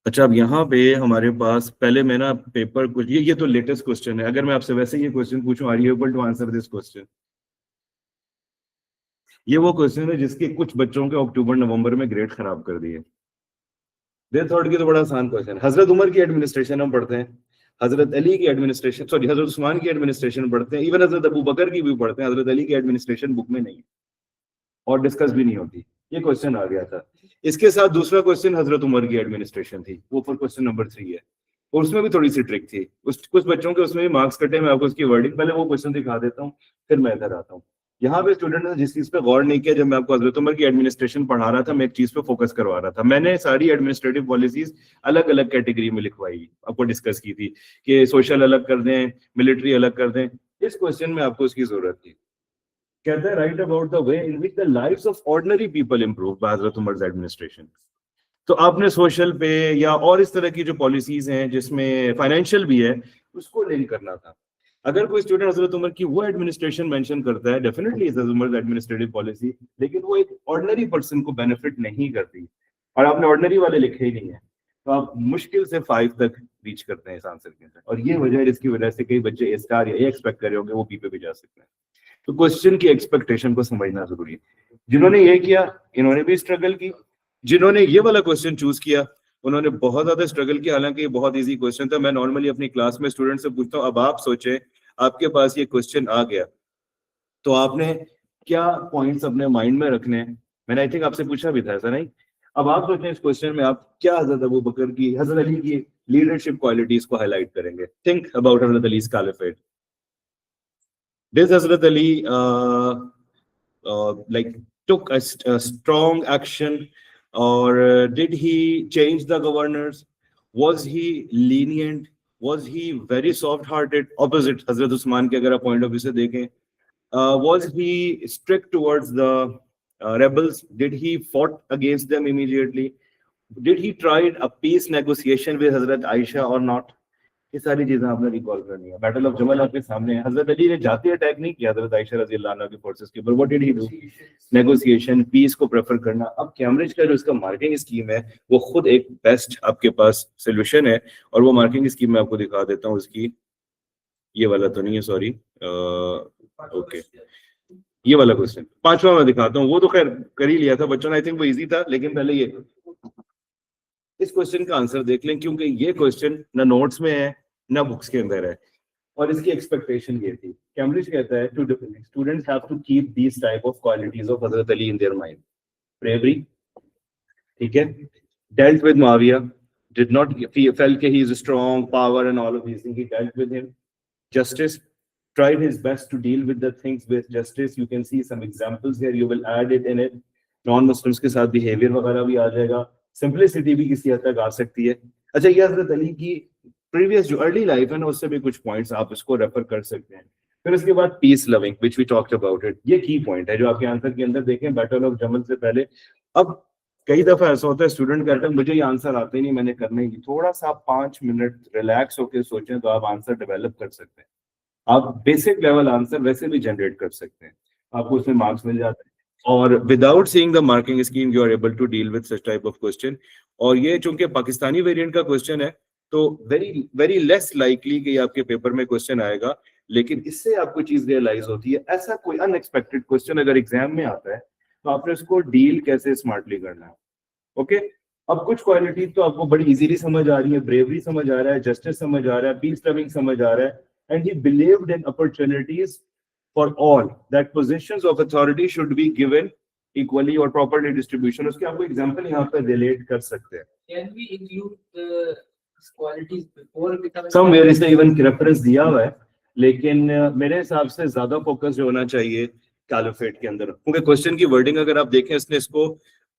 अच्छा, अब यहाँ पे हमारे पास पहले मैं ना पेपर कुछ ये तो लेटेस्ट क्वेश्चन है। अगर मैं आपसे वैसे ये क्वेश्चन पूछूं, are you able to answer this question? ये वो क्वेश्चन है जिसके कुछ बच्चों के अक्टूबर नवंबर में ग्रेड खराब कर दिए। डेथ थॉट की तो बड़ा आसान क्वेश्चन। हजरत उमर की एडमिनिस्ट्रेशन हम पढ़ते हैं, हजरत अली की एडमिनिस्ट्रेशन, सॉरी हजरत उस्मान की एडमिनिस्ट्रेशन पढ़ते हैं, इवन हजरत अबू बकर की भी पढ़ते हैं। हजरत अली की एडमिनिस्ट्रेशन बुक में नहीं है और डिस्कस भी नहीं होती। ये क्वेश्चन आ गया था। इसके साथ दूसरा क्वेश्चन हजरत उमर की एडमिनिस्ट्रेशन थी, वो पर क्वेश्चन नंबर 3 है, और उसमें भी थोड़ी सी ट्रिक थी। उस कुछ बच्चों के उसमें भी मार्क्स कटे। मैं आपको उसकी वर्डिंग पहले वो क्वेश्चन दिखा देता हूँ, फिर मैं इधर आता हूँ। यहाँ पे स्टूडेंट ने जिस चीज पे गौर नहीं किया, जब मैं आपको हजरत उमर की एडमिनिस्ट्रेशन पढ़ा रहा था, मैं एक चीज पे फोकस करवा रहा था। मैंने सारी एडमिनिस्ट्रेटिव पॉलिसीज अलग अलग कैटेगरी में लिखवाई, आपको डिस्कस की थी कि सोशल अलग कर दें, मिलिट्री अलग कर दें। इस क्वेश्चन में आपको उसकी जरूरत थी। कहता है right about the way in which the lives of ordinary people improve by हजरत उमर्स एडमिनिस्ट्रेशन। तो आपने सोशल पे या और इस तरह की जो पॉलिसीज हैं जिसमें फाइनेंशियल भी है, उसको लिंक करना था। अगर कोई स्टूडेंट हजरत उमर की वो एडमिनिस्ट्रेशन मेंशन करता है, डेफिनेटली हजरत उमर एडमिनिस्ट्रेटिव पॉलिसी, लेकिन वो एक ऑर्डिनरी पर्सन को बेनिफिट नहीं करती, और आपने ऑर्डिनरी वाले लिखे ही नहीं है, तो आप मुश्किल से 5 तक रीच करते हैं इस आंसर के अंदर। और ये वजह है जिसकी वजह से कई बच्चे ए स्टार या ए एक्सपेक्ट कर रहे होंगे, वो बी पे भी जा सकते हैं। तो क्वेश्चन की एक्सपेक्टेशन को समझना जरूरी है। जिन्होंने ये किया, इन्होंने भी स्ट्रगल की। जिन्होंने ये वाला क्वेश्चन चूज किया, उन्होंने बहुत ज्यादा स्ट्रगल किया। हालांकि ये बहुत इजी क्वेश्चन था। मैं नॉर्मली अपनी क्लास में स्टूडेंट से पूछता हूँ, अब आप सोचें आपके पास ये क्वेश्चन आ गया, तो आपने क्या पॉइंट्स अपने माइंड में रखने हैं। मैंने आई थिंक आपसे पूछा भी था, ऐसा नहीं? अब आप सोचें इस क्वेश्चन में आप क्या हजरत अबू बकर की, हजरत अली की लीडरशिप क्वालिटीज को हाईलाइट करेंगे। Think about Hazrat अली's caliphate. This Hazrat Ali like took a strong action, or did he change the governors? Was he lenient? Was he very soft-hearted? Opposite Hazrat Usman के अगर आप point of view से देखें, was he strict towards the rebels? Did he fought against them immediately? Did he tried a peace negotiation with Hazrat Aisha or not? ये सारी चीजें आपने recall करनी है। बैटल ऑफ जमल आपके सामने है। हजरत अली ने जाते अटैक नहीं किया हजरत आयशा रजी अल्लाह अन्हा की फोर्सेस के ऊपर। What did he do? Negotiation, peace को प्रेफर करना। अब कैम्ब्रिज का जो इसका मार्किंग स्कीम है, वो खुद एक बेस्ट आपके पास सोल्यूशन है, और वो मार्किंग स्कीम मैं आपको दिखा देता हूँ उसकी। ये वाला तो नहीं है, सॉरी, ओके, ये वाला क्वेश्चन 5वां मैं दिखाता हूँ। वो तो खैर कर ही लिया था बच्चों ने, आई थिंक वो इजी था, लेकिन पहले ये इस क्वेश्चन का आंसर देख लें, क्योंकि ये क्वेश्चन ना नोट्स में है ना बुक्स के अंदर है, और इसकी एक्सपेक्टेशन ये थी। कैम्ब्रिज कहता है to students have to keep these type of qualities of Hazrat Ali in their mind. Bravery, ठीक है, dealt with Muawiyah, did not felt that he is a strong power and all of these things, he dealt with him. Justice, tried his best to deal with the things with justice. You can see some examples here, you will add it in it. Non-Muslims के साथ behavior वगैरह भी आ जाएगा। Simplicity भी किसी हद तक आ सकती है। अच्छा, ये हजरत अली की प्रीवियस जो अर्ली लाइफ है ना, उससे भी कुछ पॉइंट्स आप इसको रेफर कर सकते हैं। फिर उसके बाद peace loving, which we talked about it, ये की पॉइंट है जो आपके आंसर के अंदर देखें बैटल ऑफ जमल से पहले। अब कई दफा ऐसा होता है स्टूडेंट कहता है मुझे ये आंसर आते ही नहीं, मैंने करने की। थोड़ा सा 5 मिनट रिलैक्स होकर सोचें तो आप आंसर डेवलप कर सकते हैं। आप बेसिक लेवल आंसर वैसे भी जनरेट कर सकते हैं, आपको उसमें मार्क्स मिल जाते हैं। और without seeing the marking scheme you are able to deal with such type of question. और ये चूंकि पाकिस्तानी वेरिएंट का क्वेश्चन है, तो वेरी वेरी लेस लाइकली कि आपके पेपर में क्वेश्चन आएगा। लेकिन इससे आपको चीज रियलाइज होती है, ऐसा कोई अनएक्सपेक्टेड क्वेश्चन अगर एग्जाम में आता है तो आपने उसको डील कैसे स्मार्टली करना है। ओके, अब कुछ क्वालिटी तो आपको बड़ी इजीली समझ आ रही है। ब्रेवरी समझ आ रहा है, जस्टिस समझ आ रहा है, पीस लविंग समझ आ रहा है, and he believed in opportunities for all, that positions of authority should be given equally और प्रॉपर्ली डिस्ट्रीब्यूशन। उसके आपको एग्जांपल यहाँ पे रिलेट कर सकते हैं। Can we include the qualities before becoming, somewhere इसने इवन रेफरेंस दिया हुआ है, लेकिन मेरे हिसाब से ज्यादा फोकस जो होना चाहिए कैलिफेट के अंदर, क्योंकि क्वेश्चन की वर्डिंग अगर आप देखें, इसने इसको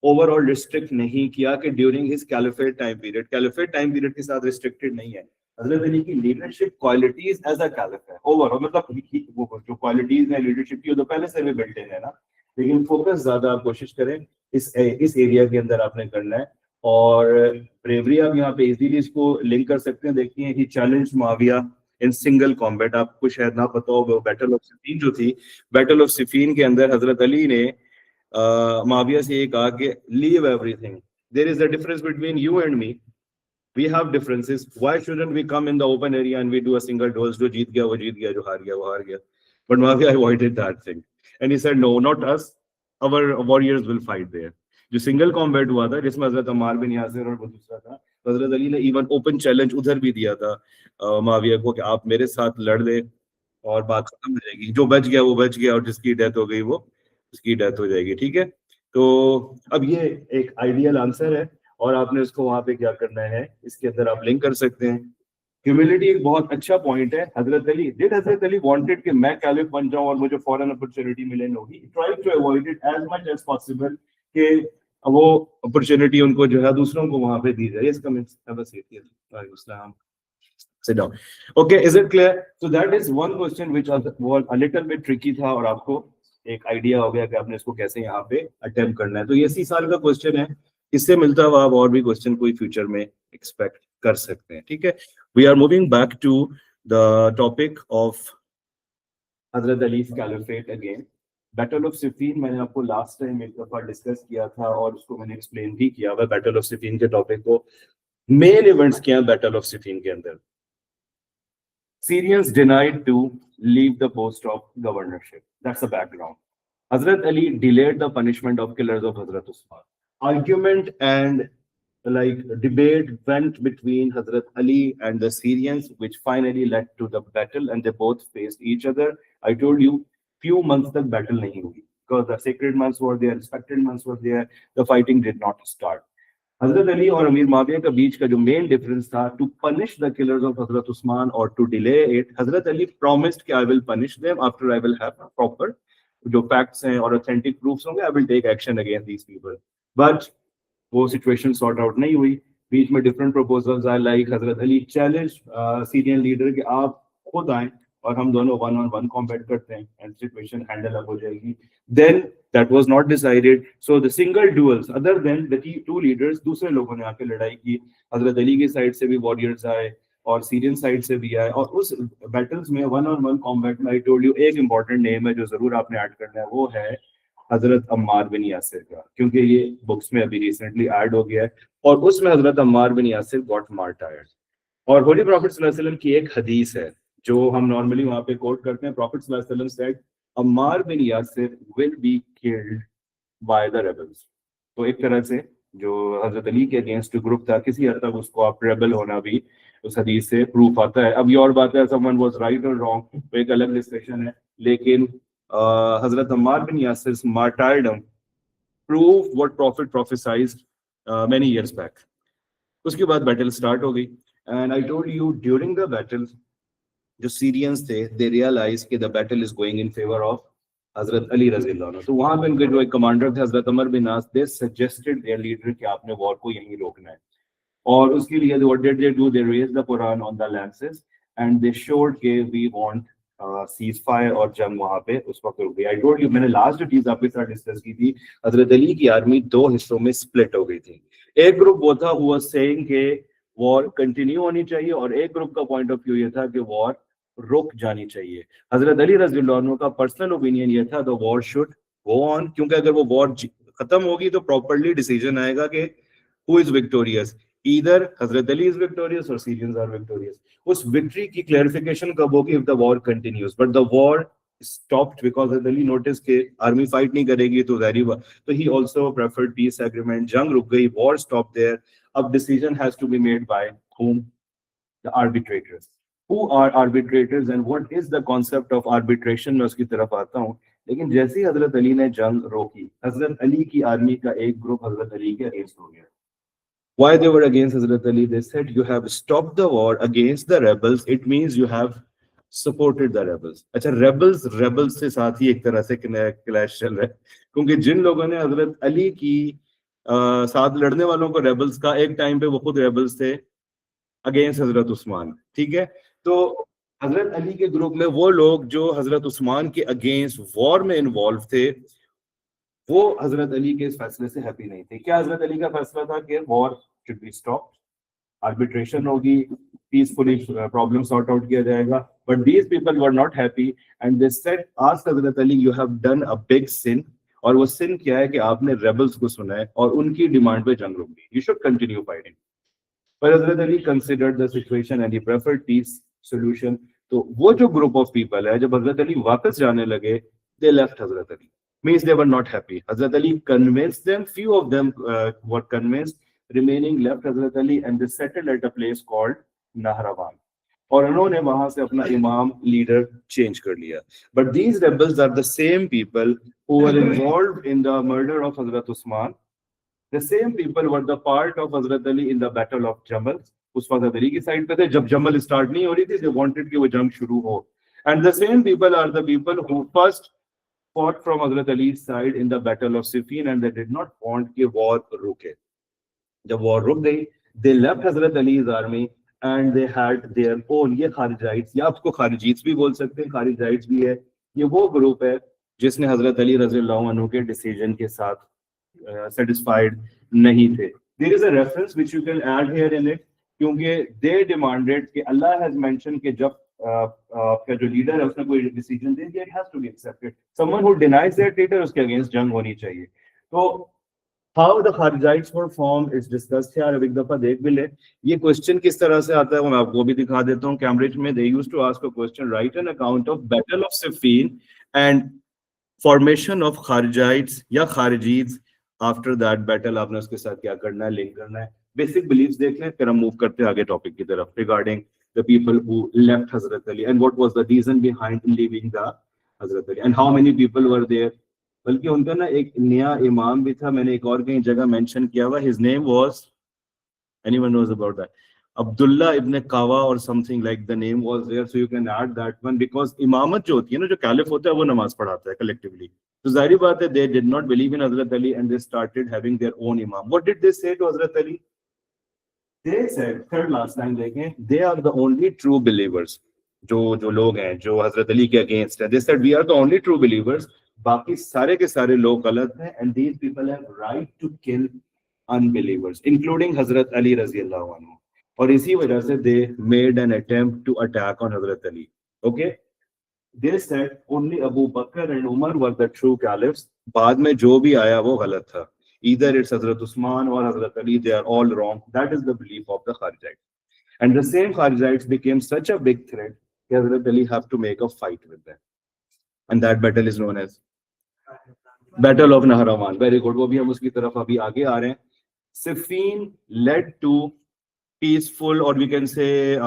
ओवरऑल रिस्ट्रिक्ट नहीं किया कि during his caliphate time period. Caliphate time period के साथ रिस्ट्रिक्टेड नहीं है। हजरत अली की leadership qualities as a caliph है ओवरऑल, मतलब वो जो क्वालिटीज है लीडरशिप की, वो तो पहले से भी बिल्ट इन है ना, लेकिन फोकस ज्यादा आप कोशिश करें इस एरिया के अंदर आपने करना है। और ब्रेवरी आप यहाँ पे इजीली इसको लिंक कर सकते हैं। देखिए, he challenge Muawiya in single combat. आपको शायद ना पता हो, बैटल ऑफ सिफीन जो थी, बैटल ऑफ सिफीन के अंदर हजरत अली ने मुआविया से ये कहा कि leave everything, there is a difference between you and me, We have differences. Why shouldn't we come in the open area and we do a single dose? जो जीत गया वो जीत गया, जो हार गया वो हार गया. But Muawiyah avoided that thing, and he said, no, not us. Our warriors will fight there. जो सिंगल कॉम्बैट हुआ था जिसमें हजरत अम्मार बिन यासिर और वो दूसरा था, हजरत अली ने इवन ओपन चैलेंज उधर भी दिया था मुआविया को कि आप मेरे साथ लड़ ले और बात खत्म हो जाएगी. जो बच गया वो बच गया, और जिसकी डेथ हो गई वो उसकी डेथ हो जाएगी. ठीक है, तो अब ये एक आइडियल आंसर है, और आपने उसको वहां पे क्या करना है, इसके अंदर आप लिंक कर सकते हैं. ह्यूमिलिटी एक बहुत अच्छा पॉइंट है. हजरत अली वांटेड कि मैं कैलिफ बन जाऊं और मुझे फौरन अपॉर्चुनिटी मिले. No, he tried to avoid it as much as possible कि वो अपॉर्चुनिटी उनको जो है दूसरों को वहां पे दी जाए. Yes, come in, have a seat. वालेकुम अस्सलाम. Sit down. Okay, is it clear? So that is one question which was a little bit tricky था, और आपको एक आइडिया हो गया कि आपने इसको कैसे यहाँ पे अटेम्प्ट करना है. तो ये 80 साल का क्वेश्चन है. इससे मिलता हुआ आप और भी क्वेश्चन कोई फ्यूचर में एक्सपेक्ट कर सकते हैं. ठीक है, we are moving back to the topic of Hazrat Ali's caliphate again. Battle of Siffin मैंने आपको लास्ट टाइम एक दफा डिस्कस किया था, और उसको मैंने एक्सप्लेन भी किया हुआ बैटल ऑफ सिफीन के टॉपिक को. मेन इवेंट्स क्या है बैटल ऑफ सिफीन के अंदर? Syrians denied to leave the post of governorship. That's the background. Hazrat Ali delayed the punishment of killers of Hazrat Usman. Argument and like debate went between Hazrat Ali and the Syrians, which finally led to the battle, and they both faced each other. I told you, few months tak battle nahi hui, because the sacred months were there, respected months were there. The fighting did not start. हजरत अली और अमीर माविया के बीच का जो main difference था, to punish the killers of Hazrat Usman और to delay it. Hazrat Ali promised कि I will punish them after I will have proper जो फैक्ट्स हैं और ऑथेंटिक प्रूफ्स होंगे, I will take action against these people. But वो situation sort out नहीं हुई. बीच में डिफरेंट प्रपोजल्स आए, लाइक हजरत अली चैलेंज सीरियन लीडर कि आप खुद आए और हम दोनों 1-on-1 कॉम्बैट करते हैं एंड सिचुएशन हैंडल अप हो जाएगी. Then that was not decided, so the single duels other than the two leaders, दूसरे लोगों ने आके लड़ाई की. हजरत अली की साइड से भी वॉरियर्स आए और सीरियन साइड से भी आए, और उस बैटल्स में 1-on-1 कॉम्बैट में आई टोल्ड यू एक इंपॉर्टेंट नेम है जो जरूर आपने ऐड करना है, वो है हजरत अम्मार बिन यासिर का, क्योंकि ये बुक्स में अभी रिसेंटली ऐड हो गया है. और उसमें हजरत अम्मार बिन यासिर गॉट मार्टायर्ड. और होली प्रॉफेट सल्लल्लाहु अलैहि वसल्लम की एक हदीस है जो हम नॉर्मली वहां पे कोट करते हैं. प्रॉफेट सल्लल्लाहु अलैहि वसल्लम said Ammar bin Yasir will be killed by the rebels. तो एक तरह से जो हजरत अली के अगेंस्ट ग्रुप था, किसी हद तक उसको आप रेबल होना भी उस हदीस से प्रूफ आता है. अब ये और बात है, someone was right or wrong, तो एक अलग डिस्कशन है, लेकिन हजरत अम्मार बिन यासिर's martyrdom prove what prophet prophesied many years back. उसके बाद बैटल स्टार्ट हो गई, and I told you during the battle जो सीरियंस थे, दे रियलाइज कि the battle is going in favour of Hazrat Ali रज़ी अल्लाह अन्हु. तो वहां पे उनके जो एक कमांडर थे हजरत अमर बिन आस, दे सजेस्टेड देयर लीडर कि आपने वॉर को यहीं रोकना है. और उसके लिए what did they do, they raised the Quran on the लैंसेस and they showed के वी वांट सीज फायर, और जंग वहां पे उस वक्त रुक गई. आई टोल्ड यू, मैंने लास्ट जो चीज आपके साथ डिस्कस की थी, हजरत अली की आर्मी दो हिस्सों में स्प्लिट हो गई थी. एक ग्रुप वो था हुआ सेइंग के वॉर कंटिन्यू होनी चाहिए, और एक ग्रुप का पॉइंट ऑफ व्यू ये था कि वॉर रुक जानी चाहिए. हजरत अली रज़ी अल्लाह अन्हु का पर्सनल ओपिनियन ये था the war should go on, क्योंकि अगर वो वॉर खत्म होगी तो प्रॉपर्ली डिसीजन आएगा कि who is victorious, either Hazrat Ali is victorious और सीरियंस आर विक्टोरियस. उस विक्ट्री की क्लैरिफिकेशन कब होगी? If the war continues. But the war stopped because Hazrat Ali notice के आर्मी फाइट नहीं करेगी तो तो he also preferred peace agreement. जंग रुक गई, war stopped there. अब decision has to be made by whom? The arbitrators. Who are arbitrators and what is the concept of arbitration? मैं उसकी तरफ आता हूँ. लेकिन जैसे ही हजरत अली ने जंग रोकी, हजरत अली की आर्मी का एक ग्रुप हजरत अली के अगेंस्ट हो गया. Why they were against Hazrat Ali? They said you have stopped the war against the rebels. It means you have supported the rebels. अच्छा, rebels से साथ ही एक तरह से क्लैश चल रहा है, क्योंकि जिन लोगों ने हजरत अली की साथ लड़ने वालों को rebels का, एक टाइम पे वो खुद rebels थे अगेंस्ट हजरत उस्मान. ठीक है, तो हजरत अली के ग्रुप में वो लोग जो हजरत उस्मान के अगेंस्ट वॉर में इन्वॉल्व थे, वो हजरत अली के इस फैसले से हैप्पी नहीं थे. क्या हजरत अली का फैसला था कि war should be stopped, arbitration होगी, पीसफुली प्रॉब्लम सॉर्ट आउट किया जाएगा. But these people were not happy and they said ask Hazrat Ali you have done a big sin. और वो सिन क्या है कि आपने रेबल्स को सुना है और उनकी डिमांड पे जंग रुक गई. You should continue fighting. But Hazrat Ali considered the situation and he preferred peace solution. तो वो जो group of people है, जब Hazrat Ali वापस जाने लगे, they left Hazrat Ali. Means they were not happy. Hazrat Ali convinced them. Few of them were convinced. Remaining left Hazrat Ali and they settled at a place called Nahrawan. और उन्होंने वहां से अपना इमाम leader change कर लिया. But these rebels are the same people who were involved in the murder of Hazrat Usman. The same people were the part of Hazrat Ali in the battle of Jamal. उस वक्त Hazrat Ali की side पे थे जब जमल start नहीं हो रही थी. They wanted कि वो जंग शुरू हो. And the same people are the people who first fought from Hazrat Ali's side in the battle of Siffin and they did not want कि war रुके. जब war रुक गई, they left Hazrat Ali's army and they had their own. ये Kharijites या आपको खारिजीत भी बोल सकते हैं, खारिजाइट्स भी है. ये वो ग्रुप है जिसने हजरत अली रज़ियल्लाहु अन्हु के डिसीजन के साथ satisfied नहीं थे. There is a reference which you can add here in it क्योंकि they demanded कि Allah has mentioned कि जब आपका जो लीडर है उसने कोई डिसीजन दे दिया, it has to be accepted. Someone who denies that leader उसके अगेंस्ट जंग होनी चाहिए. तो how the Kharijites were formed is discussed here. अब एक दफा देख भी ले. ये क्वेश्चन किस तरह से आता है वो मैं आपको भी दिखा देता हूँ. कैम्ब्रिज में they used to ask a question, write an account of battle of Siffin and formation of Kharijites या Kharijites after that battle. आपने उसके साथ क्या करना है, लिंक करना है. Basic beliefs देख लें, फिर हम मूव करते हैं आगे टॉपिक की तरफ regarding the people who left Hazrat Ali and what was the reason behind leaving the Hazrat Ali and how many people were there. बल्कि उनका ना एक नया इमाम भी था, मैंने एक और कहीं जगह मेंशन किया हुआ. His name was, anyone knows about that? Abdullah ibn Kawa or something like the name was there, so you can add that one because इमामत जो होती है ना, जो कैलिफ होता है वो नमाज पढ़ाता है collectively. तो जाहिर बात है they did not believe in Hazrat Ali and they started having their own imam. What did they say to Hazrat Ali? They said, third last line देखें, they are the only true believers. जो लोग हैं जो हजरत अली के against है, they said we are the only true believers. बाकी सारे के सारे लोग गलत हैं and these people have right to kill unbelievers including हजरत अली रज़ियल्लाहु अन्हु. और इसी वजह से they made an attempt to attack on Hazrat Ali. Okay, they said only Abu Bakr and Umar were the true caliphs. बाद में जो भी आया वो गलत था. Either it's Hazrat Usman or Hazrat Ali, they are all wrong. That is the belief of the Kharijites. And the same Kharijites became such a big threat that Hazrat Ali have to make a fight with them. And that battle is known as Battle of Nahrawan. Very good. वो भी हम उसकी तरफ अभी आगे आ रहे हैं. Siffin led to peaceful, or we can say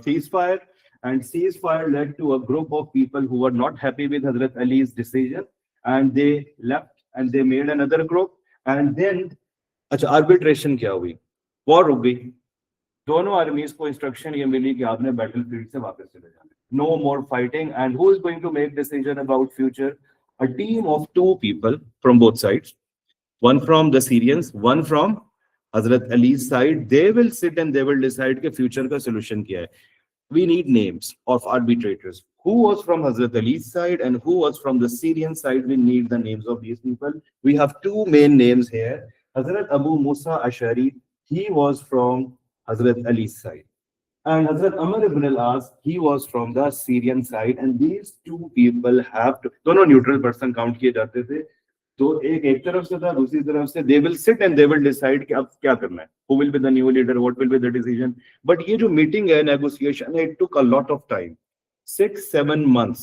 ceasefire. And ceasefire led to a group of people who were not happy with Hazrat Ali's decision. And they left and they made another group. And then अच्छा arbitration क्या हुई, war रुक गई. दोनों आर्मीज को instruction ये मिली कि आपने बैटलफील्ड से वापस चले जाना. No more fighting. And who is going to make decision about future? A team of two people from both sides, one from the Syrians, one from Hazrat Ali's side. They will sit and they will decide कि future का solution क्या है. We need names of arbitrators. Who was from Hazrat Ali's side and who was from the Syrian side? We need the names of these people. We have two main names here. Hazrat Abu Musa Ashari, he was from Hazrat Ali's side. And Hazrat Amr ibn al-As, he was from the Syrian side. And these two people have to, दोनों neutral person count किए जाते थे. तो एक तरफ से था, दूसरी तरफ से. They will sit and they will decide कि अब क्या करना है. Who will be the new leader? What will be the decision? But ये जो meeting है, negotiation, it took a lot of time. 6-7 months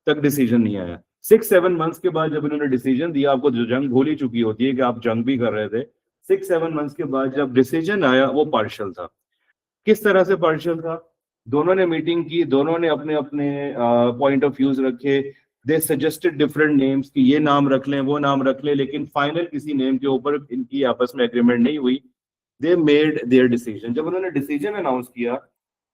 तक डिसीजन नहीं आया. 6-7 months के बाद जब इन्होंने डिसीजन दिया, आपको जो जंग भूल ही चुकी होती है कि आप जंग भी कर रहे थे. 6-7 months के बाद जब डिसीजन आया वो पार्शियल था. किस तरह से पार्शियल था? दोनों ने मीटिंग की, दोनों ने अपने अपने पॉइंट ऑफ व्यूज रखे. दे सजेस्टेड डिफरेंट नेम्स कि ये नाम रख लें, वो नाम रख लें, लेकिन फाइनल किसी नेम के ऊपर इनकी आपस में एग्रीमेंट नहीं हुई. They made their decision. जब उन्होंने डिसीजन अनाउंस किया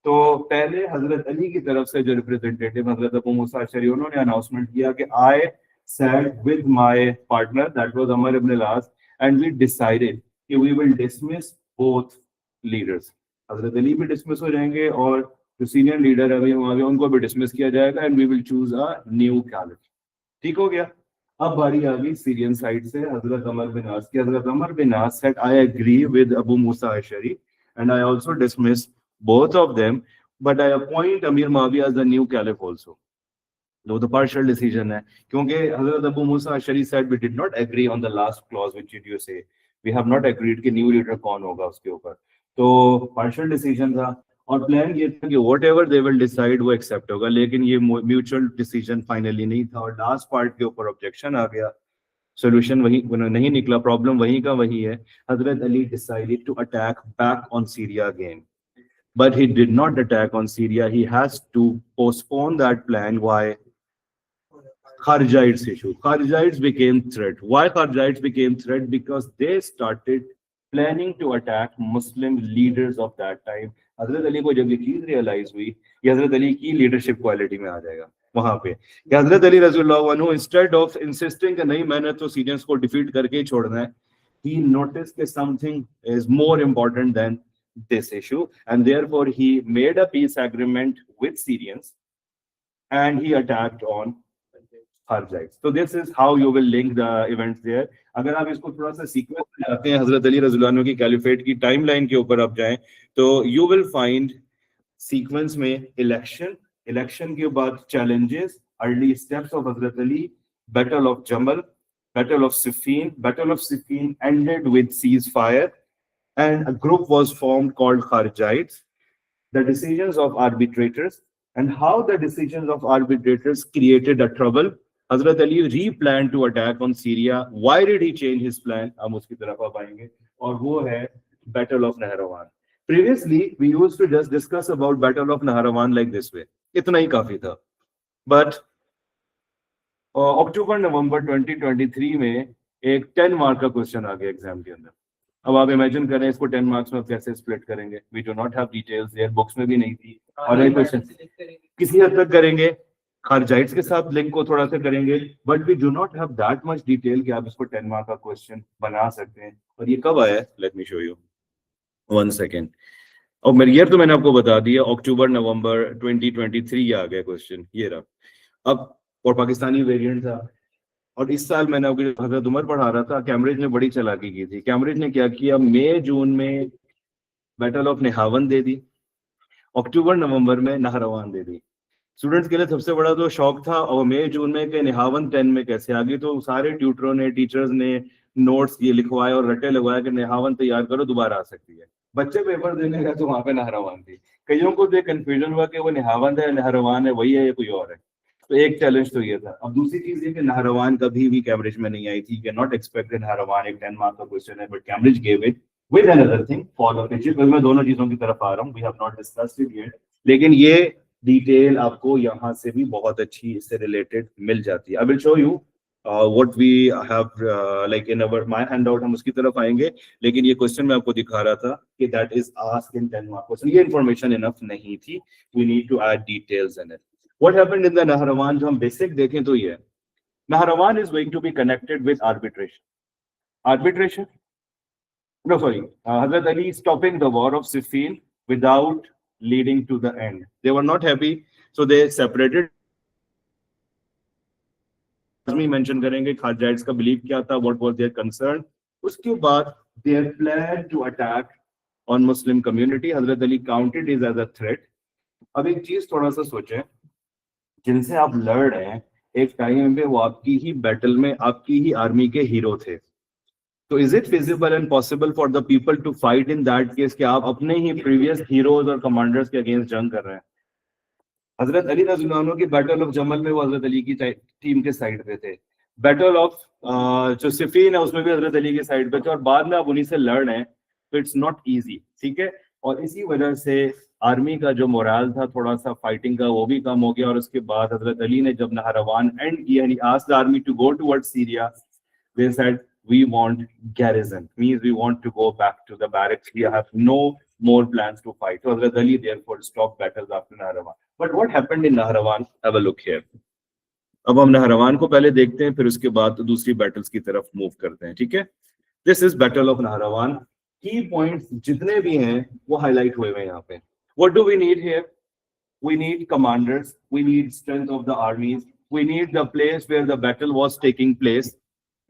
तो पहले हजरत अली की तरफ से जो रिप्रेजेंटेटिव हजरत अबू मूसा अशरी, उन्होंने अनाउंसमेंट किया कि I sat with my partner, that was Amr ibn al-As, and we decided कि we will dismiss both leaders. Hazrat Ali भी डिसमिस हो जाएंगे और जो सीनियर लीडर है भाई उनको भी डिसमिस किया जाएगा. And we will choose a new caliph. ठीक हो गया. अब बारी आ गई सीरियन साइड से हजरत अमर बिन आस की. Hazrat Amr bin As said I agree with Abu Musa Ashari and I also dismiss both of them, but I appoint Amir Muawiyah as the new caliph also. Though the partial decision है, क्योंकि Hazrat Abu Musa Ashari said we did not agree on the last clause which did you say. We have not agreed कि new leader कौन होगा उसके ऊपर. तो partial decision था और प्लान ये था कि what ever they will decide वो एक्सेप्ट होगा, लेकिन ये म्यूचुअल डिसीजन फाइनली नहीं था और लास्ट पार्ट के ऊपर ऑब्जेक्शन आ गया, सोल्यूशन वही नहीं निकला, प्रॉब्लम वही का वही है। Hazrat Ali decided to attack back on Syria again, but he did not attack on Syria. He has to postpone that plan. Why? Kharijites issue. Kharijites became threat. Why Kharijites became threat? Because they started planning to attack Muslim leaders of that time. हजरत अली को जब ये चीज realise हुई, ये हजरत अली की leadership quality में आ जाएगा वहां पे, कि हजरत अली रज़ियल्लाहु अन्हु इंस्टेड ऑफ इंसिस्टिंग कि नहीं मैंने तो सीरियंस को डिफीट करके ही छोड़ना है, he noticed that something is more important than this issue, and therefore he made a peace agreement with Syrians and he attacked on Kharjites. So this is how you will link the events there. अगर आप इसको थोड़ा सा sequence में आते हैं हजरत अली रज़ियल्लाहु अन्हु की कैलिफेट की टाइमलाइन के ऊपर आप जाएं तो you will find सीक्वेंस में इलेक्शन के बाद challenges, early steps of Hazrat Ali, battle of जमल, Battle of Siffin. Battle of Siffin ended with ceasefire and a group was formed called Kharijites. The decisions of arbitrators and how the decisions of arbitrators created a trouble. Hazrat Ali replanned to attack on Syria. Why did he change his plan? हम उसकी तरफ आप आएंगे और वो है Battle of Nahrawan. Previously, we used to just discuss about Battle of Nahrawan like this way. इतना ही काफी था. But अक्टूबर नवंबर 2023 में एक 10 मार्क का क्वेश्चन आ गया एग्जाम के अंदर। अब आप इमेजिन करें इसको 10 मार्क्स में कैसे स्प्लिट करेंगे, we do not have details there, books में भी नहीं थी, और ये क्वेश्चन किसी हद तक करेंगे, खारजाइट्स के साथ लिंक को थोड़ा सा करेंगे, but we do not have that much detail कि आप इसको 10 मार्क का क्वेश्चन बना सकते हैं। और ये कब आया, let me show you 1 second. और मेरे ईयर तो मैंने आपको बता दिया, अक्टूबर नवंबर 2023 आ गया क्वेश्चन, ये रहा। अब और पाकिस्तानी वेरिएंट था, और इस साल मैंने आपको हजरत उमर पढ़ा रहा था, कैम्ब्रिज ने बड़ी चालाकी की थी। कैम्ब्रिज ने क्या किया, मई जून में बैटल ऑफ नेहावन दे दी, अक्टूबर नवंबर में नहरवान दे दी। स्टूडेंट्स के लिए सबसे बड़ा तो शौक था, और मई जून में के नेहावन 10 में कैसे आ गई, तो सारे ट्यूटरों ने, टीचर्स ने नोट्स ये लिखवाए और रटे लगवाए कि नेहावन तैयार करो, दोबारा आ सकती है। बच्चे पेपर देने का तो वहां पे नहरवान थी। कईयों को तो कंफ्यूजन हुआ कि वो नेहावन है, नहरवान है, वही है या कोई और है। तो एक चैलेंज तो ये था। अब दूसरी चीज ये कि नहरवान कभी भी कैम्ब्रिज में नहीं आई थी, कि नॉट एक्सपेक्टेड नहरवान एक 10 मार्क का क्वेश्चन है, but Cambridge gave it with another thing for the मैं दोनों चीजों की तरफ आ रहा हूँ, we have not discussed it yet, लेकिन ये डिटेल आपको यहाँ से भी बहुत अच्छी इससे रिलेटेड मिल जाती है। I will show you what we have like in our my handout, हम उसकी तरफ आएंगे, लेकिन ये क्वेश्चन मैं आपको दिखा रहा था कि that is asked in 10 mark question. ये इन्फॉर्मेशन इनफ नहीं थी, we need to add details in it. What happened in the Nahrawan, जो हम बेसिक देखें तो ये Nahrawan is going to be connected with arbitration, no sorry, Hazrat Ali stopping the war of Siffin without leading to the end. They were not happy, so they separated. Mention करेंगे खारजाइट्स का believe क्या था, what was their concern. उसके बाद their plan to attack on Muslim community, Hazrat Ali counted it as a threat. अब एक चीज थोड़ा सा सोचें, जिनसे आप लड़ रहे हैं एक टाइम पे वो आपकी ही बैटल में आपकी ही आर्मी के हीरो थे, तो is it feasible and possible for the people to fight in that case कि आप अपने ही प्रीवियस हीरोज और कमांडर्स के अगेंस्ट जंग कर रहे हैं। हजरत अली रज़ियल्लाहु अन्हु की बैटल ऑफ जमल में वो हजरत अली की टीम के साइड पे थे, बैटल ऑफ जो सिफीन है उसमें भी हजरत अली के साइड पे थे, और बाद में आप उन्हीं से लड़ रहे हैं, तो इट्स नॉट ईजी, ठीक है। और इसी वजह से आर्मी का जो मोरल था थोड़ा सा फाइटिंग का वो भी कम हो गया, और उसके बाद हजरत अली ने जब नहरवान एंड किया, he asked the army to go towards Syria, they said we want garrison, means we want to go back to the barracks, we have no more plans to fight. So Hazrat Ali therefore stopped battles after Nahrawan. But what happened in Nahrawan? Have a look here. अब हम नहरवान को पहले देखते हैं, फिर उसके बाद तो दूसरी बैटल्स की तरफ मूव करते हैं, ठीक है। This is battle of नहरवान। की पॉइंट्स जितने भी हैं वो हाईलाइट हुए हुए हैं यहाँ पे। What do we need here? We need commanders, we need strength of the armies, we need the place where the battle was taking place.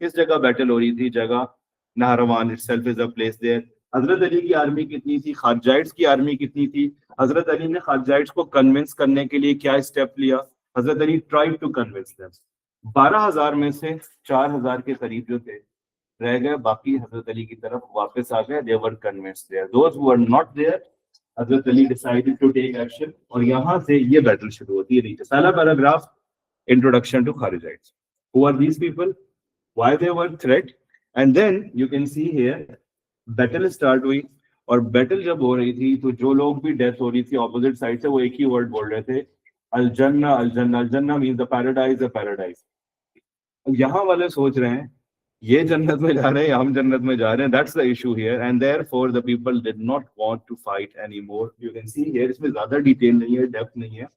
किस जगह बैटल हो रही थी, जगह नहरवान itself is a place there. हजरत अली की आर्मी कितनी थी, खारजाइट्स की आर्मी कितनी थी, हजरत अली ने खारजाइट्स को कन्विंस करने के लिए क्या स्टेप लिया, Hazrat Ali tried to convince them. 12,000 में से 4,000 के करीब जो थे रह गए, बाकी हजरत अली की तरफ वापस आ गए। They were convinced there, those who were not there, Hazrat Ali decided to take action. और यहाँ से ये बैटल शुरू होती है। नीचे पहला paragraph, introduction to Kharijites, who are these people, why they were threat, and then you can see here battle start हुई। और बैटल जब हो रही थी तो जो लोग भी डेथ हो रही थी ऑपोजिट साइड से, वो एक ही वर्ड बोल रहे थे, अल जन्ना अल जन्ना। अल जन्ना means the paradise, the paradise. यहाँ वाले सोच रहे हैं ये जन्नत में जा रहे हैं, हम जन्नत में जा रहे हैं। That's the issue here, and therefore the people did not want to fight anymore. You can see here, इसमें ज्यादा डिटेल नहीं है, डेप्थ नहीं है।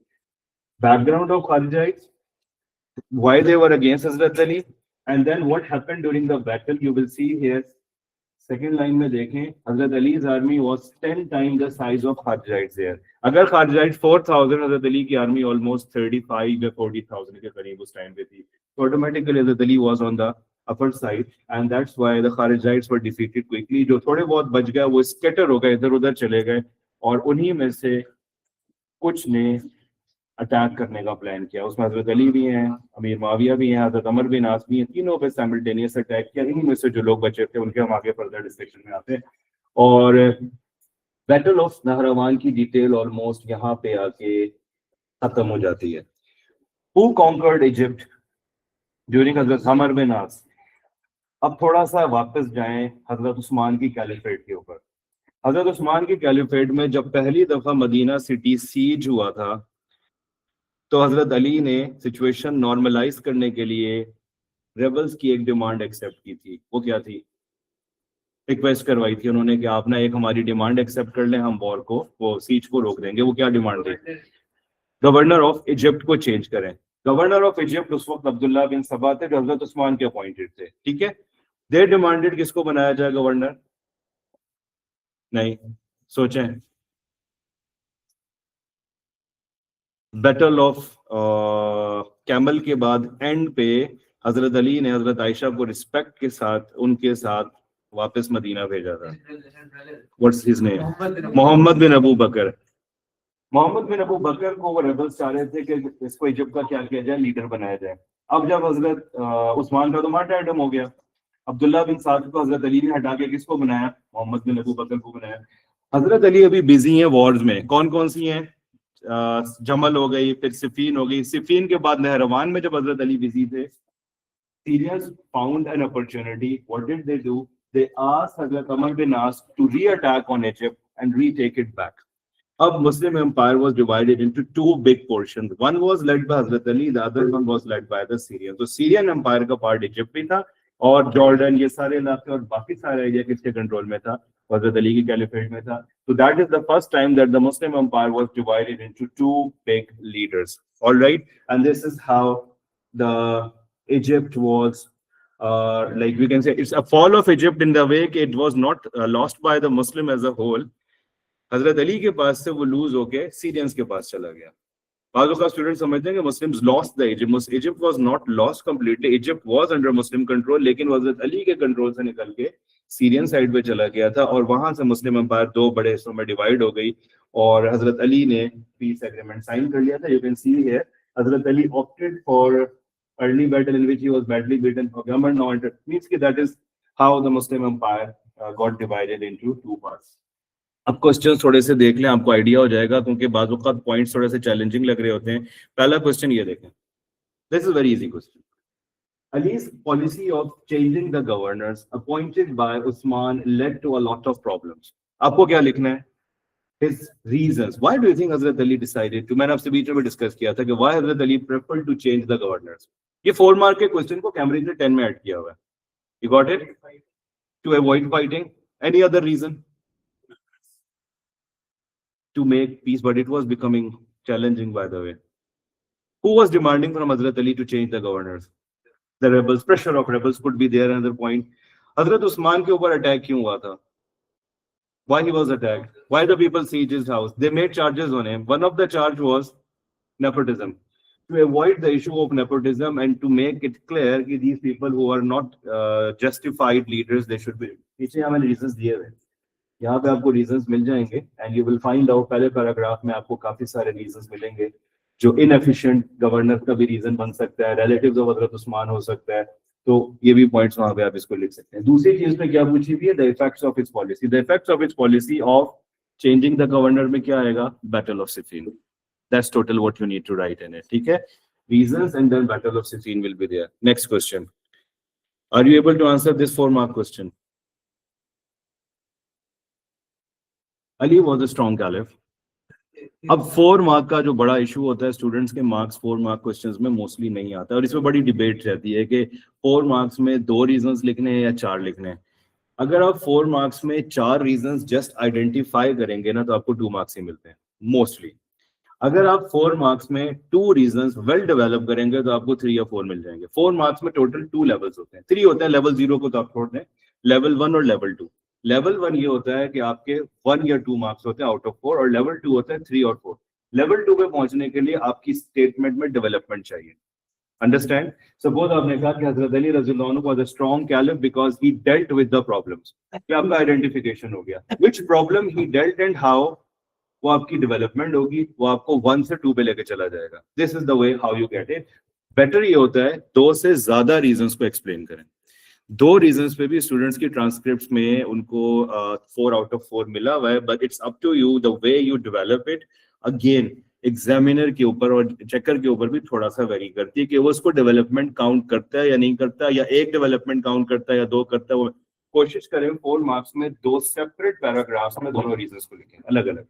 Background of Kharijites, why they were against Hazrat Ali, and then what happened during the battle. You will see here, second line में देखें, Hazrat Ali's army was 10 times the size of Kharijites there. अगर Kharijites 4,000, Hazrat Ali की army almost 35 या 40,000 के करीब उस time पे थी। So automatically Hazrat Ali was on the upper side, and that's why the Kharijites were defeated quickly. जो थोड़े बहुत बच गए वो स्कैटर हो गए, इधर उधर चले गए, और उन्हीं में से कुछ ने अटैक करने का प्लान किया। उसमें हजरत अली भी हैं, अमीर माविया भी हैं, हजरत अमर बिन आस भी हैं, तीनों पे साइमल्टेनियस अटैक किया। इन्हीं में से जो लोग बचे थे उनके हम आगे फर्दर डिस्कशन में आते हैं। और बैटल ऑफ नहरवान की डिटेल ऑलमोस्ट यहाँ पे आके खत्म हो जाती है। हु कॉन्कर्ड इजिप्ट ड्यूरिंग हजरत अमर बिन आस। अब थोड़ा सा वापस जाएं हजरत उस्मान की कैलिफेट के ऊपर। हजरत उस्मान की कैलिफेट में जब पहली दफा मदीना सिटी सीज हुआ था, तो हजरत अली ने सिचुएशन नॉर्मलाइज करने के लिए रेबल्स की एक डिमांड एक्सेप्ट की थी। वो क्या थी? रिक्वेस्ट करवाई थी उन्होंने कि आप ना एक हमारी डिमांड एक्सेप्ट कर लें, हम वॉर को, वो सीज को रोक देंगे। वो क्या डिमांड थी? गवर्नर ऑफ इजिप्ट को चेंज करें। गवर्नर ऑफ इजिप्ट उस वक्त अब्दुल्ला बिन सबा थे, जो हजरत उस्मान के अपॉइंटेड थे। ठीक है, दे डिमांडेड किसको बनाया जाए गवर्नर? नहीं, सोचें। बैटल ऑफ कैमल के बाद एंड पे हजरत अली ने हजरत आयशा को रिस्पेक्ट के साथ उनके साथ वापस मदीना भेजा था। What's his name? Muhammad bin Abu Bakr. Muhammad bin Abu Bakr को वो रेबल्स चाह रहे थे कि इसको इजिप्ट का क्या किया जाए, लीडर बनाया जाए। अब जब हजरत उस्मान का तो मार्टरडम हो गया, अब्दुल्ला बिन साद को हजरत अली ने हटा के किसको बनाया? मोहम्मद बिन अबू बकर को बनाया। हजरत अली अभी बिजी हैं वॉर्स में। कौन कौन सी हैं? जमल हो गई, फिर सिफीन हो गई। सिफीन के बाद नहरवान में जब हजरत अली बिजी थे, Syrians found an opportunity. What did they do? They asked Hazrat Amr bin As to re-attack on Egypt and retake it back. अब Muslim Empire was divided into two big portions. One was led by Hazrat Ali, the other one was led by the Syrians. तो Syrian Empire का part Egypt भी था, और Jordan, ये सारे इलाके और बाकी सारे एरिया किसके कंट्रोल में था? हजरत अली की कैलिफेट में था। So that is the first time that the Muslim Empire was divided into two big leaders. All right, and this is how the Egypt was, like we can say, it's a fall of Egypt in the way it was not lost by the Muslim as a whole. हजरत अली के पास से वो loose होके Syrians के पास चला गया। बाज़ का student समझते हैं कि Muslims lost the Egypt. Egypt was not lost completely, Egypt was under Muslim control, लेकिन हजरत अली के कंट्रोल से निकल के सीरियन साइड पे चला गया था, और वहां से मुस्लिम एम्पायर दो बड़े हिस्सों में डिवाइड हो गई, और हजरत अली ने पीस एग्रीमेंट साइन कर लिया था। You can see here, Hazrat Ali opted for early battle in which he was badly beaten. Governor now entered. Means that is how the Muslim Empire got divided into two parts. अब question थोड़े से देख लें, आपको idea हो जाएगा, क्योंकि बाज़ वक़्त पॉइंट्स थोड़े से चैलेंजिंग लग रहे होते हैं। पहला क्वेश्चन ये देखें, this is very easy question. Ali's policy of changing the governors appointed by Usman led to a lot of problems. आपको क्या लिखना है? His reasons. Why do you think Hazrat Ali decided to? मैंने आपसे बीच में discuss किया था कि why Hazrat Ali preferred to change the governors. ये 4 मार्क के क्वेश्चन को कैम्ब्रिज ने 10 में ऐड किया हुआ है। You got it? To avoid fighting. Any other reason? To make peace, but it was becoming challenging, by the way. Who was demanding from Hazrat Ali to change the governors? The rebels. Pressure of rebels could be there. Another point. Hazrat Usman के ऊपर attack क्यों हुआ था? Why he was attacked? Why the people sieged his house? They made charges on him. One of the charge was nepotism. To avoid the issue of nepotism and to make it clear that these people who are not justified leaders, they should be. पीछे हमें reasons दिए हुए हैं, यहाँ पे आपको reasons मिल जाएंगे, and you will find out पहले पैराग्राफ में आपको काफी सारे reasons मिलेंगे। जो inefficient governor का भी reason बन सकता है, relatives of हजरत उस्मान हो सकता है, तो ये भी पॉइंट्स वहां पे आप इसको लिख सकते हैं। दूसरी चीज में क्या पूछी हुई है, the effects of its policy. The effects of its policy of changing the governor में क्या आएगा, battle of Siffin. That's total what you need to write in it, ठीक है। Reasons and then battle of Siffin will be there. Next question, are you able to answer this 4 mark question? Ali was a strong caliph. अब 4 mark का जो बड़ा issue होता है, students के marks 4 mark questions में मोस्टली नहीं आता है, और इसमें बड़ी डिबेट रहती है कि 4 मार्क्स में 2 रीजंस लिखने हैं या 4 लिखने हैं। अगर आप 4 मार्क्स में 4 रीजंस जस्ट आइडेंटिफाई करेंगे ना, तो आपको 2 मार्क्स ही मिलते हैं मोस्टली। अगर आप 4 मार्क्स में 2 रीजंस वेल डेवलप करेंगे तो आपको 3 या 4 मिल जाएंगे। 4 मार्क्स में टोटल 2 लेवल्स होते हैं, 3 होते हैं। लेवल 0 को तो आप छोड़ दें, लेवल 1 और लेवल 2। लेवल 1 ये होता है कि आपके 1 या 2 मार्क्स होते हैं आउट ऑफ 4, और लेवल 2 होता है 3 और 4। लेवल 2 पे पहुंचने के लिए आपकी स्टेटमेंट में डेवलपमेंट चाहिए। अंडरस्टैंड? सपोज आपने कहा कि हजरत अली रज़ियल्लाहु अन्हु was a strong caliph because he dealt with the problems. ये आपका आइडेंटिफिकेशन हो गया। Which problem he dealt and how, वो आपकी डेवलपमेंट होगी, वो आपको 1 से 2 पे लेके चला जाएगा। This is the way how you get it. Better ये होता है 2 से ज्यादा रीजंस को एक्सप्लेन करें। 2 रीजंस पे भी स्टूडेंट्स की ट्रांसक्रिप्ट्स में उनको 4 आउट ऑफ 4 मिला हुआ है, but it's up to you the way you develop it. Again examiner के ऊपर और चेकर के ऊपर भी थोड़ा सा वेरी करती है कि वो उसको डेवलपमेंट काउंट करता है या नहीं करता, या एक डेवलपमेंट काउंट करता है या 2 करता है। वो कोशिश करें 4 मार्क्स में 2 सेपरेट पैराग्राफ्स में दोनों रीजंस को लिखें अलग अलग।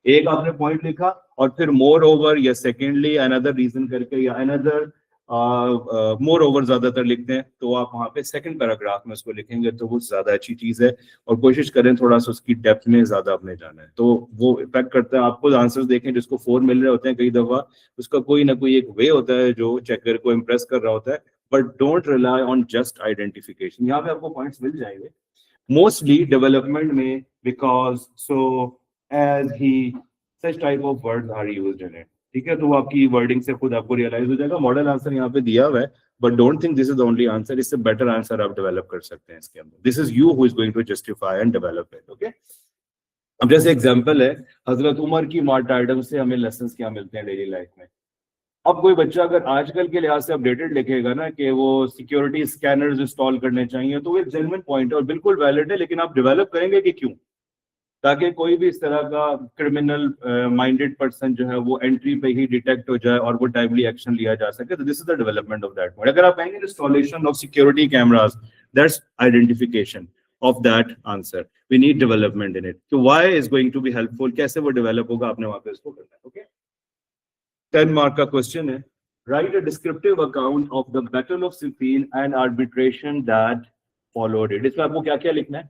एक आपने पॉइंट लिखा और फिर मोर ओवर या सेकेंडली अनदर रीजन करके या अनदर मोर ओवर ज्यादातर लिखते हैं, तो आप वहां पे सेकंड पैराग्राफ में उसको लिखेंगे तो वो ज्यादा अच्छी चीज है। और कोशिश करें थोड़ा सा उसकी डेप्थ में ज्यादा अपने जाना है, तो वो इफेक्ट करता है। आपको आंसर्स देखें जिसको 4 मिल रहे होते हैं, कई दफा उसका कोई ना कोई एक वे होता है जो चेकर को इम्प्रेस कर रहा होता है, but don't rely on just identification. यहाँ पे आपको पॉइंट्स मिल जाएंगे मोस्टली डेवलपमेंट में, because so as he such type of words are used in it. ठीक है, तो वो आपकी वर्डिंग से खुद आपको रियलाइज हो जाएगा। मॉडल आंसर यहाँ पे दिया हुआ है, but don't think this is the only answer. इससे बेटर आंसर आप डेवलप कर सकते हैं इसके अंदर। This is you who is going to justify and develop it. Okay, अब जैसे एग्जांपल है, हजरत उमर की मार्टायरडम से हमें लेसन्स क्या मिलते हैं डेली लाइफ में। अब कोई बच्चा अगर आजकल के लिहाज से अपडेटेड लिखेगा ना कि वो सिक्योरिटी स्कैनर्स इंस्टॉल करने चाहिए, तो वो एक जेन्युइन पॉइंट है और बिल्कुल वैलिड है, लेकिन आप डेवलप करेंगे कि क्यों, ताकि कोई भी इस तरह का क्रिमिनल माइंडेड पर्सन जो है वो एंट्री पे ही डिटेक्ट हो जाए और वो टाइमली एक्शन लिया जा सके। तो this is the development of that point. अगर आप कहेंगे installation of security cameras, that's identification of that answer. We need development in it. तो why is going to be helpful, कैसे वो डेवलप होगा, आपने वहां पे इसको करना है। ओके, 10 मार्क का क्वेश्चन है, right a descriptive account of the battle of Siffin and arbitration that followed it. इसमें आपको क्या क्या लिखना है,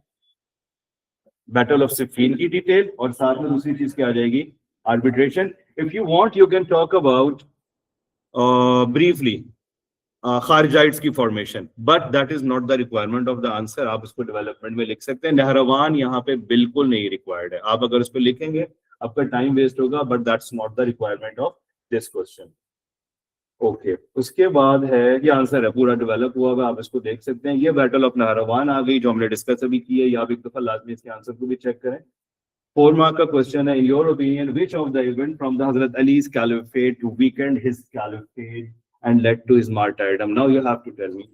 बैटल ऑफ सिफीन की डिटेल, और साथ में दूसरी चीज क्या आ जाएगी, arbitration. If you want you can talk about briefly Kharijites की formation, but that is not the requirement of the answer. आप इसको डेवलपमेंट में लिख सकते हैं। नहरवान यहाँ पे बिल्कुल नहीं रिक्वायर्ड है, आप अगर उस पर लिखेंगे आपका टाइम वेस्ट होगा, but that's not the requirement of this question. Okay, उसके बाद है, ये आंसर है पूरा डेवलप हुआ हुआ, आप इसको देख सकते हैं। ये बैटल ऑफ नाहरवान आ गई जो हमने डिस्कस अभी की है, या आप एक दफा लाजमी इसके आंसर को भी चेक करें। 4 मार्क का क्वेश्चन है, in your opinion which of the event from the Hazrat Ali's caliphate weakened his caliphate and led to his martyrdom. Now you have to tell me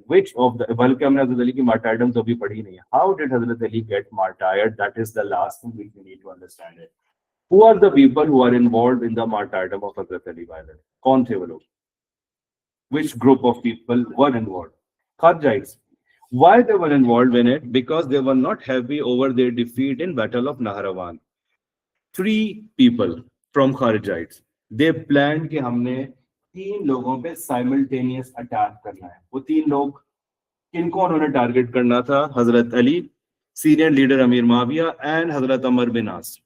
which of the, बल्कि हमने हजरत अली की मार्टायरडम तो अभी पढ़ी नहीं है। How did Hazrat Ali get martyred? That is the last thing which we need to understand it. Who are the people who are involved in the martyrdom of Hazrat Ali violence? कौन थे वो लोग? Which group of people were involved? Kharijites. Why they were involved in it? Because they were not happy over their defeat in Battle of Nahrawan. 3 people from Kharijites, they planned कि हमने 3 लोगों पे simultaneous attack करना है। वो 3 लोग किनको उन्होंने टारगेट करना था, हजरत अली, सीनियर लीडर अमीर माविया एंड हजरत अमर बिन आस।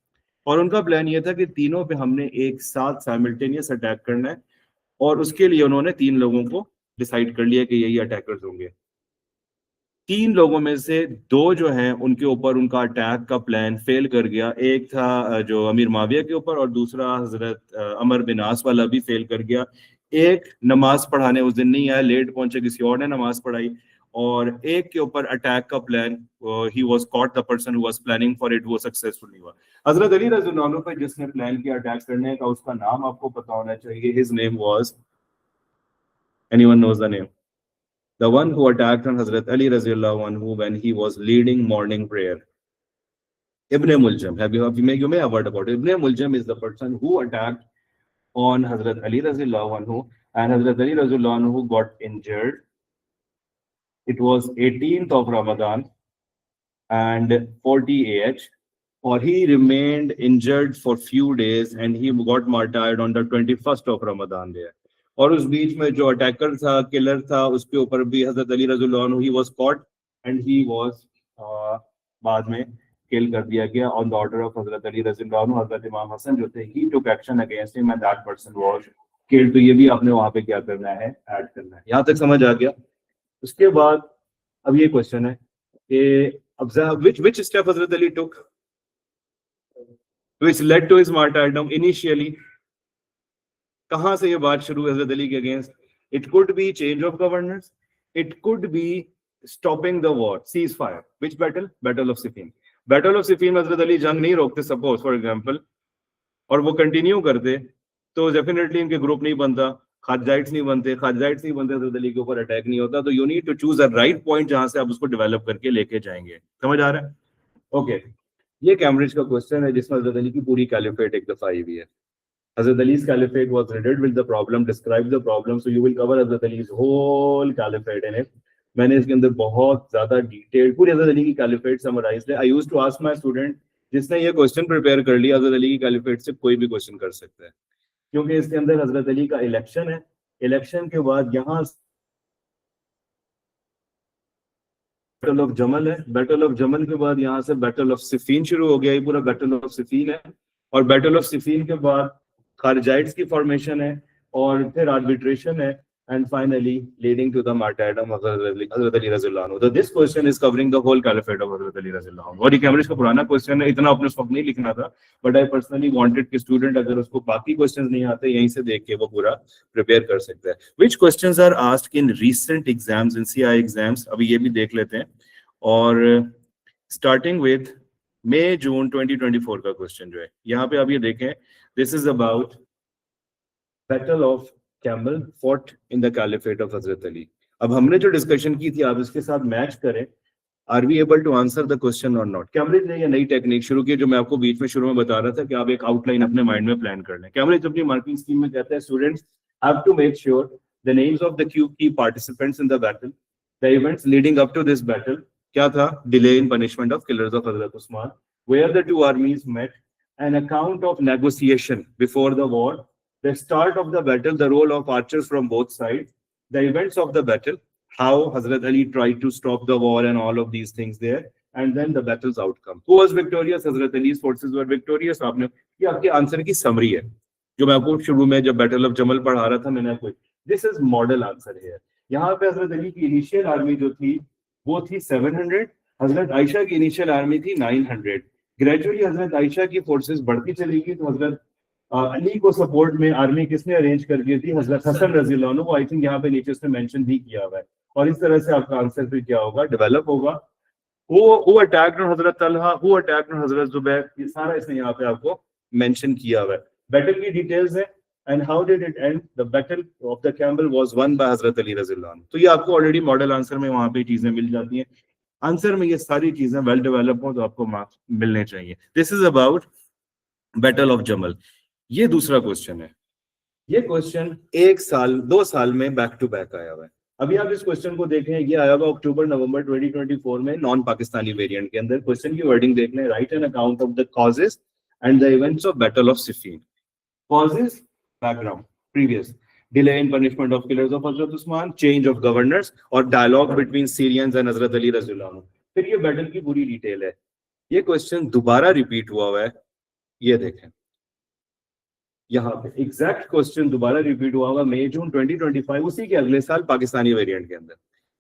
और उनका प्लान ये था कि तीनों पे हमने एक साथ साइमल्टेनियस अटैक करना है, और उसके लिए उन्होंने 3 लोगों को डिसाइड कर लिया कि यही अटैकर्स होंगे। 3 लोगों में से 2 जो हैं उनके ऊपर उनका अटैक का प्लान फेल कर गया। एक था जो अमीर माविया के ऊपर, और दूसरा हजरत अमर बिन आस वाला भी फेल कर गया। एक नमाज पढ़ाने उस दिन नहीं आया, लेट पहुंचे, किसी और ने नमाज पढ़ाई। और एक के ऊपर अटैक का plan, he was cot, the person who was planning for it, वो सक्सेसफुल नहीं हुआ। हजरत अली रज़ियल्लाहु अन्हु पे जिसने प्लान किया अटैक करने का, उसका नाम आपको पता होना चाहिए। His name was, anyone knows the name? The one who attacked on Hazrat Ali Raziyallahu anhu when he was leading morning prayer. Ibn Muljam. You may have heard about it. Ibn Muljam is the person who attacked on Hazrat Ali Raziyallahu anhu, and Hazrat Ali Raziyallahu anhu got injured. It was 18th of Ramadan and 40 AH, or he remained injured for few days and he got martyred on the 21st of Ramadan there. और उस बीच में जो attacker था, killer था, उसके ऊपर भी हजरत अली रज़ियल्लाहु अन्हु, he was caught and he was बाद में किल कर दिया गया on the order of हजरत अली रज़ियल्लाहु अन्हु. हजरत इमाम हसन जो थे, he took action against him and that person was killed. तो ये भी आपने वहां पे क्या करना है, ऐड करना है. यहाँ तक समझ आ गया. उसके बाद अब ये क्वेश्चन है कि which step Hazrat Ali took which led to his martyrdom initially. कहां से ये बात शुरू है हजरत अली के against? It could be change of governors, it could be stopping the war, ceasefire. Which battle? Battle of Siffin. Battle of Siffin में हजरत अली जंग नहीं रोकते सपोज फॉर एग्जांपल, और वो कंटिन्यू करते तो डेफिनेटली इनके ग्रुप नहीं बनता, खारजाइट्स नहीं बनते हजरत अली के ऊपर अटैक नहीं होता. तो you need to choose a right point जहां से आप उसको डेवलप करके लेके जाएंगे. समझ आ रहा है? ओके, ये कैम्ब्रिज का क्वेश्चन है जिसमें हजरत अली की पूरी कैलिफेट एक दफा आई हुई है. Hazrat Ali's caliphate was riddled with the problem. Describe the problem. So you will cover Hazrat Ali's whole caliphate in it. मैंने इसके अंदर बहुत ज्यादा डिटेल पूरी हजरत अली की कैलिफेट समराइज है. I used to ask my student, जिसने ये क्वेश्चन प्रिपेयर कर लिया हजरत अली की कैलिफेट से कोई भी क्वेश्चन कर सकता है, क्योंकि इसके अंदर हजरत अली का इलेक्शन है. इलेक्शन के बाद यहाँ बैटल ऑफ जमल है. बैटल ऑफ जमल के बाद यहाँ से बैटल ऑफ सिफीन शुरू हो गया. ये पूरा बैटल ऑफ सिफीन है. और बैटल ऑफ सिफीन के बाद खारजाइट्स की फॉर्मेशन है और फिर आर्बिट्रेशन है, and finally leading to the martyrdom of Hazrat Ali Raziyallahu anhu. So this question is covering the whole caliphate of Hazrat Ali Raziyallahu anhu. और ये कैम्ब्रिज का पुराना क्वेश्चन है, इतना अपने वक्त नहीं लिखना था, but I personally wanted कि स्टूडेंट अगर उसको बाकी क्वेश्चंस नहीं आते यहीं से देख के वो पूरा प्रिपेयर कर सकता है. Which questions are asked in recent exams, in CI exams? अभी ये भी देख लेते हैं. और starting with May June 2024 का क्वेश्चन जो है यहाँ पे आप ये देखें, this is about Battle of Camel fought in the Caliphate of Hazrat Ali. अब हमने जो डिस्कशन की थी आप इसके साथ मैच करें. Are we able to answer the question or not? Cambridge ने ये नई टेक्निक शुरू की जो मैं आपको बीच में शुरू में बता रहा था कि आप एक आउटलाइन अपने माइंड में प्लान कर लें. कैम्ब्रिज अपनी मार्किंग स्कीम में कहता है students have to make sure the names of the key participants in the battle, the events leading up to this battle. क्या था? Delay in punishment of killers of Hazrat Usman, where the two armies met, an account of negotiation before the war, the start of the battle, the role of archers from both sides, the events of the battle, how Hazrat Ali tried to stop the war and all of these things there, and then the battle's outcome. Who was victorious? Hazrat Ali's forces were victorious. आपने ये आपके answer की summary है जो मैं आपको शुरू में जब बैटल ऑफ जमल पढ़ा रहा था मैंने आपको. दिस इज मॉडल आंसर है. यहाँ पे हजरत अली की इनिशियल आर्मी जो थी वो थी 700, हजरत आयशा की इनिशियल आर्मी थी 900. ग्रेजुअली हजरत आयशा की फोर्सेस बढ़ती चली गई तो हजरत अली को सपोर्ट में आर्मी किसने अरेंज कर दी थी? हजरत हसन रज़ियल्लाहु अन्हु. आई थिंक यहाँ पे नीचे उसने मेंशन भी किया हुआ है. और इस तरह से आपका आंसर फिर क्या होगा, डेवलप होगा. Who attacked on Hazrat Talha, who attacked on Hazrat Zubair, ये सारा इसने यहाँ पे आपको मेंशन किया हुआ है. बैटल की डिटेल्स है and how did it end? The battle of the Camel was won by Hazrat Ali रज़ियल्लाहु अन्हु. तो ये आपको ऑलरेडी मॉडल आंसर में वहां पे चीजें मिल जाती हैं. आंसर में ये सारी चीजें वेल डेवलप हो तो आपको मार्क्स मिलने चाहिए. This is about battle of जमल. ये दूसरा क्वेश्चन है. ये क्वेश्चन 1 साल 2 साल में बैक टू बैक आया हुआ है. अभी आप इस क्वेश्चन को देखें, ये आया हुआ अक्टूबर नवंबर 2024 में नॉन पाकिस्तानी वेरिएंट के अंदर. क्वेश्चन की वर्डिंग देख लें. Right an account of the causes and the events of battle of Siffin. Causes, background, previous, delay in punishment of killers of Hazrat Usman, change of governors और डायलॉग बिटवीन सीरियंस एंड हजरत अली रज़ियल्लाहु अन्हु. फिर ये बैटल की पूरी डिटेल है. ये क्वेश्चन दोबारा रिपीट हुआ है. ये देखें यहाँ पे एग्जैक्ट क्वेश्चन दोबारा रिपीट हुआ होगा मई जून 2025, उसी के अगले साल पाकिस्तानी वेरिएंट के अंदर.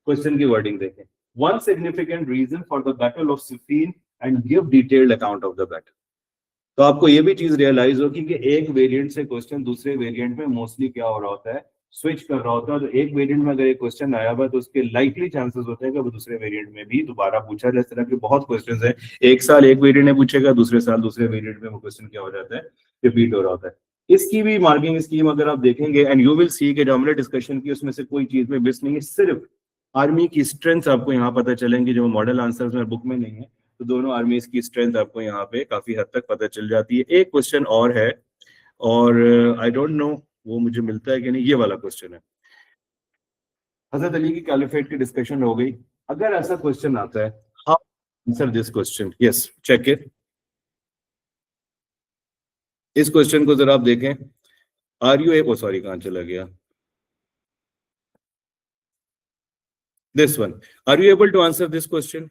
क्वेश्चन की वर्डिंग देखें. One significant reason for the battle of Siffin and give detailed account of the battle. तो आपको ये भी चीज रियलाइज होगी कि एक वेरिएंट से क्वेश्चन दूसरे वेरिएंट में मोस्टली क्या हो रहा होता है, स्विच कर रहा होता है. तो एक वेरिएंट में अगर एक क्वेश्चन आया हुआ तो उसके लाइकली चांसेस होते हैं कि वो दूसरे वेरिएंट में भी दोबारा पूछा जाए. इस तरह के बहुत क्वेश्चंस हैं. एक साल एक वेरिएंट में पूछेगा, दूसरे साल दूसरे वेरिएंट में वो क्वेश्चन क्या हो जाता है, रिपीट हो रहा होता है. इसकी भी मार्किंग स्कीम अगर आप देखेंगे एंड यू विल सी कि जो हमने डिस्कशन की उसमें से कोई चीज में मिस नहीं है. सिर्फ आर्मी की स्ट्रेंथ आपको यहाँ पता चलेंगी, जो मॉडल आंसर्स में बुक में नहीं है, तो दोनों आर्मीज की स्ट्रेंथ आपको यहाँ पे काफी हद तक पता चल जाती है। एक क्वेश्चन और है, और आई डोंट नो वो मुझे मिलता है कि नहीं, ये वाला क्वेश्चन है। हजरत अली की कैलिफेट की डिस्कशन हो गई, अगर ऐसा क्वेश्चन आता है, how answer this question, yes check it. इस क्वेश्चन को जरा आप देखें, आर यू ए, सॉरी कहां चला गया, this one, are you able to answer this question?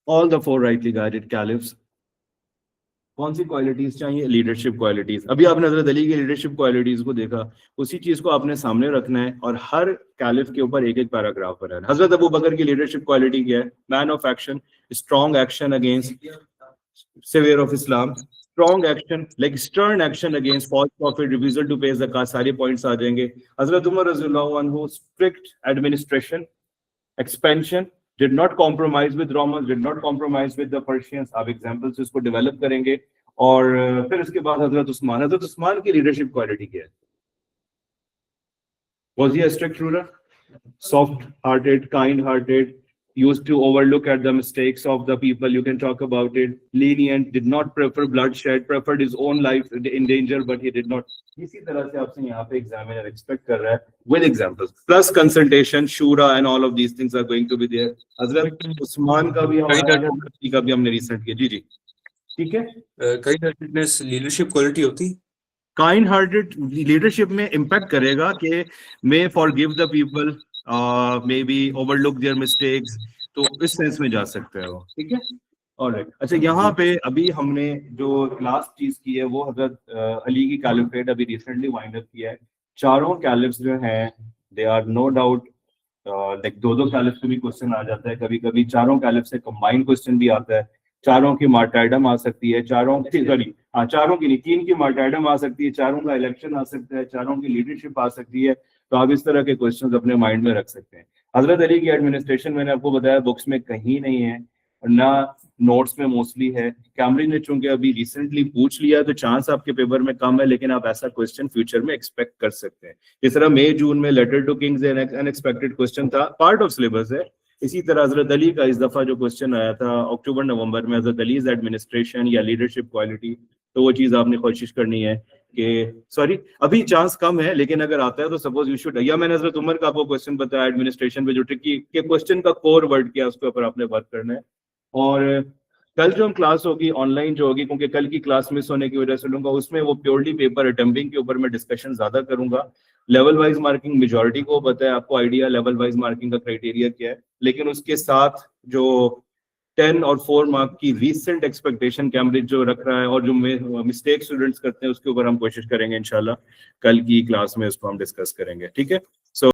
All the four rightly guided caliphs, कौन सी क्वालिटीज चाहिए? Leadership qualities. अभी आपने हजरत अली की लीडरशिप क्वालिटीज को देखा, उसी चीज को आपने सामने रखना है और हर कैलिफ के ऊपर एक एक पैराग्राफ बनाना है। हजरत अबू बकर की लीडरशिप क्वालिटी क्या है? Man of action, strong action against saviour of Islam, strong action like stern action against false prophet, refusal to pay ज़कात, सारे पॉइंट्स आ जाएंगे। हजरत उमर रज़ियल्लाहु अन्हु, strict administration, expansion, did not compromise with Romans, did not compromise with the Persians। आप example से इसको develop करेंगे। और फिर इसके बाद हजरत उस्मान की लीडरशिप क्वालिटी क्या है? Was he a strict ruler? Soft hearted, kind hearted, used to overlook at the mistakes of the people, you can talk about it, lenient, did not prefer bloodshed, preferred his own life in danger but he did not। इसी तरह से आपसे यहाँ पे examiner expect कर रहा है with examples plus consultation, शूरा and all of these things are going to be there. Hazrat Usman का भी का भी हमने रिसेंट किया, जी जी ठीक है। काइंड हार्टेडनेस लीडरशिप क्वालिटी होती, काइंड हार्टेड लीडरशिप में इम्पैक्ट करेगा कि may forgive the people, may be overlook their mistakes, तो इस सेंस में जा सकते हैं वो, ठीक है। ऑलराइट, अच्छा यहाँ पे अभी हमने जो लास्ट चीज की है वो हजरत अली की कैलिफेट अभी रिसेंटली वाइंड अप किया है। चारों कैलिफ्स जो हैं they are no doubt like दो कैलिफ्स पे भी क्वेश्चन आ जाता है, कभी कभी चारों कैलिफ से कंबाइंड क्वेश्चन भी आता है। चारों की मार्टाइडम आ सकती है, चारों की नहीं, 3 की मार्टाइडम आ सकती है, चारों का इलेक्शन आ सकता है, चारों की लीडरशिप आ सकती है। तो आप इस तरह के क्वेश्चंस अपने माइंड में रख सकते हैं। हजरत अली की एडमिनिस्ट्रेशन मैंने आपको बताया बुक्स में कहीं नहीं है, ना नोट्स में मोस्टली है। कैमरिन ने चूंकि अभी रिसेंटली पूछ लिया तो चांस आपके पेपर में कम है, लेकिन आप ऐसा क्वेश्चन फ्यूचर में एक्सपेक्ट कर सकते हैं। इस तरह मई जून में letter to kings unexpected question था, पार्ट ऑफ सिलेबस है। इसी तरह हजरत अली का इस दफा जो क्वेश्चन आया था अक्टूबर नवंबर में, हजरत अलीज एडमिनिस्ट्रेशन या लीडरशिप क्वालिटी, तो वो चीज आपने कोशिश करनी है कि सॉरी अभी चांस कम है, लेकिन अगर आता है तो सपोज यू शुड, या मैंने हजरत उमर का आपको क्वेश्चन बताया एडमिनिस्ट्रेशन पे जो ट्रिकी के क्वेश्चन का कोर वर्ड क्या उसके ऊपर आपने वर्क करना है। और कल जो हम क्लास होगी ऑनलाइन जो होगी, क्योंकि कल की क्लास मिस होने की वजह से लूंगा, उसमें वो प्योरली पेपर अटेम्प्टिंग के ऊपर मैं डिस्कशन ज्यादा करूंगा। लेवल वाइज मार्किंग मेजॉरिटी को पता है, आपको आइडिया लेवल वाइज मार्किंग का क्राइटेरिया क्या है, लेकिन उसके साथ जो 10 और 4 मार्क की रीसेंट एक्सपेक्टेशन कैम्ब्रिज जो रख रहा है और जो मिस्टेक स्टूडेंट्स करते हैं उसके ऊपर हम कोशिश करेंगे इंशाल्लाह कल की क्लास में उसको हम डिस्कस करेंगे, ठीक है।